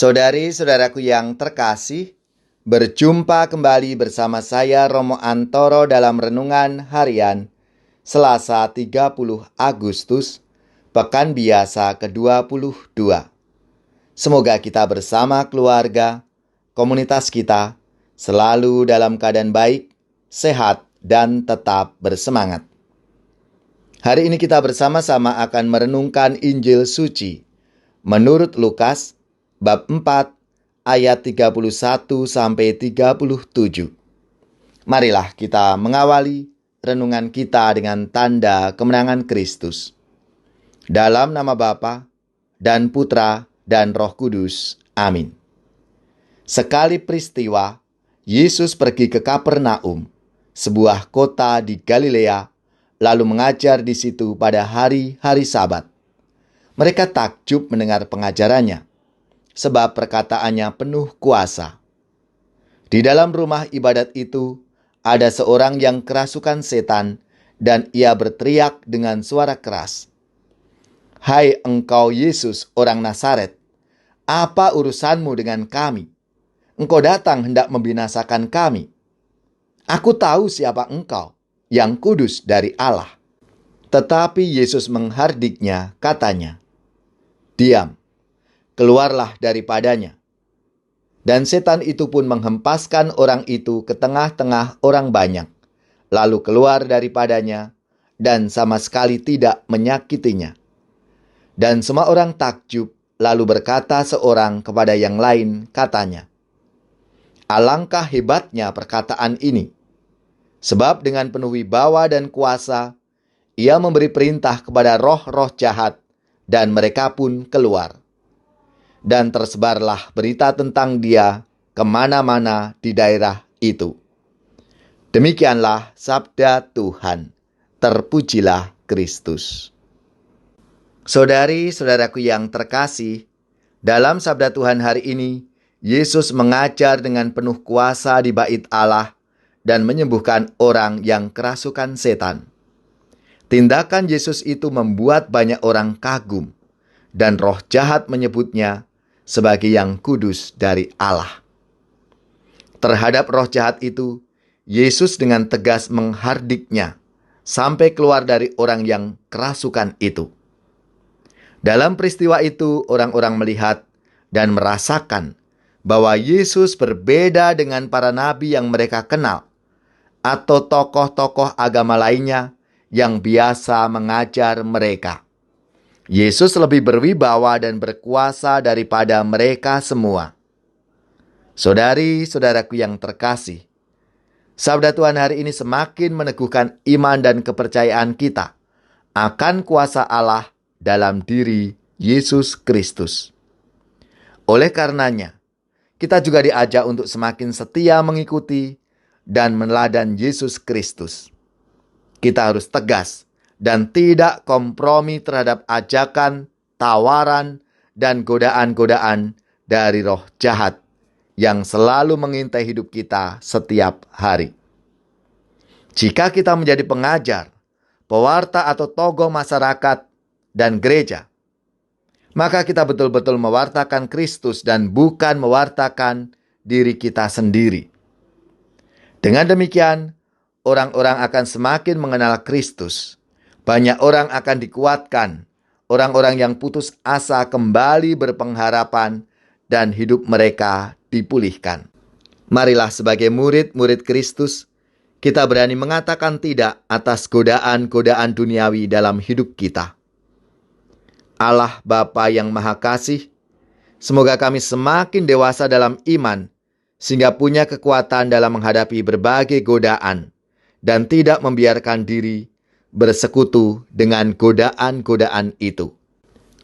Saudari-saudaraku yang terkasih, berjumpa kembali bersama saya Romo Antoro dalam Renungan Harian Selasa 30 Agustus, Pekan Biasa ke-22. Semoga kita bersama keluarga, komunitas kita, selalu dalam keadaan baik, sehat, dan tetap bersemangat. Hari ini kita bersama-sama akan merenungkan Injil Suci menurut Lukas bab 4 ayat 31 sampai 37. Marilah kita mengawali renungan kita dengan tanda kemenangan Kristus. Dalam nama Bapa dan Putra dan Roh Kudus. Amin. Sekali peristiwa, Yesus pergi ke Kapernaum, sebuah kota di Galilea, lalu mengajar di situ pada hari-hari Sabat. Mereka takjub mendengar pengajarannya, sebab perkataannya penuh kuasa. Di dalam rumah ibadat itu, ada seorang yang kerasukan setan, dan ia berteriak dengan suara keras, "Hai engkau Yesus, orang Nazaret, apa urusanmu dengan kami? Engkau datang hendak membinasakan kami. Aku tahu siapa engkau, yang kudus dari Allah." Tetapi Yesus menghardiknya, katanya, "Diam, keluarlah daripadanya." Dan setan itu pun menghempaskan orang itu ke tengah-tengah orang banyak, lalu keluar daripadanya, dan sama sekali tidak menyakitinya. Dan semua orang takjub, lalu berkata seorang kepada yang lain, katanya, "Alangkah hebatnya perkataan ini, sebab dengan penuh wibawa dan kuasa, ia memberi perintah kepada roh-roh jahat, dan mereka pun keluar. Dan tersebarlah berita tentang dia kemana-mana di daerah itu." Demikianlah sabda Tuhan. Terpujilah Kristus. Saudari-saudaraku yang terkasih, dalam sabda Tuhan hari ini, Yesus mengajar dengan penuh kuasa di bait Allah dan menyembuhkan orang yang kerasukan setan. Tindakan Yesus itu membuat banyak orang kagum, dan roh jahat menyebutnya sebagai yang kudus dari Allah. Terhadap roh jahat itu, Yesus dengan tegas menghardiknya sampai keluar dari orang yang kerasukan itu. Dalam peristiwa itu, orang-orang melihat dan merasakan bahwa Yesus berbeda dengan para nabi yang mereka kenal, atau tokoh-tokoh agama lainnya yang biasa mengajar mereka. Yesus lebih berwibawa dan berkuasa daripada mereka semua. Saudari-saudaraku yang terkasih, sabda Tuhan hari ini semakin meneguhkan iman dan kepercayaan kita akan kuasa Allah dalam diri Yesus Kristus. Oleh karenanya, kita juga diajak untuk semakin setia mengikuti dan meneladani Yesus Kristus. Kita harus tegas dan tidak kompromi terhadap ajakan, tawaran, dan godaan-godaan dari roh jahat yang selalu mengintai hidup kita setiap hari. Jika kita menjadi pengajar, pewarta atau tokoh masyarakat dan gereja, maka kita betul-betul mewartakan Kristus dan bukan mewartakan diri kita sendiri. Dengan demikian, orang-orang akan semakin mengenal Kristus. Banyak orang akan dikuatkan. Orang-orang yang putus asa kembali berpengharapan dan hidup mereka dipulihkan. Marilah sebagai murid-murid Kristus, kita berani mengatakan tidak atas godaan-godaan duniawi dalam hidup kita. Allah Bapa yang Maha Kasih, semoga kami semakin dewasa dalam iman, sehingga punya kekuatan dalam menghadapi berbagai godaan, dan tidak membiarkan diri bersekutu dengan godaan-godaan itu.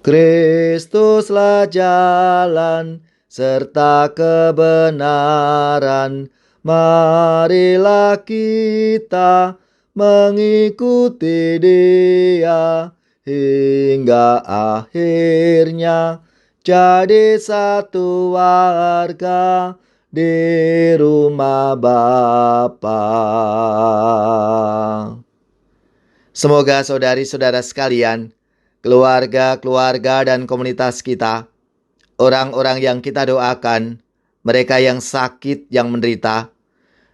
Kristuslah jalan serta kebenaran, marilah kita mengikuti Dia hingga akhirnya jadi satu warga di rumah Bapa. Semoga saudari-saudara sekalian, keluarga-keluarga dan komunitas kita orang-orang yang kita doakan, mereka yang sakit, yang menderita,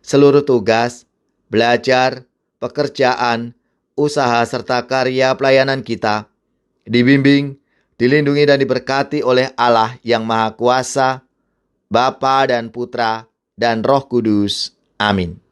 seluruh tugas, belajar, pekerjaan, usaha, serta karya pelayanan kita, dibimbing, dilindungi dan diberkati oleh Allah yang Maha Kuasa, Bapa dan Putra dan Roh Kudus. Amin.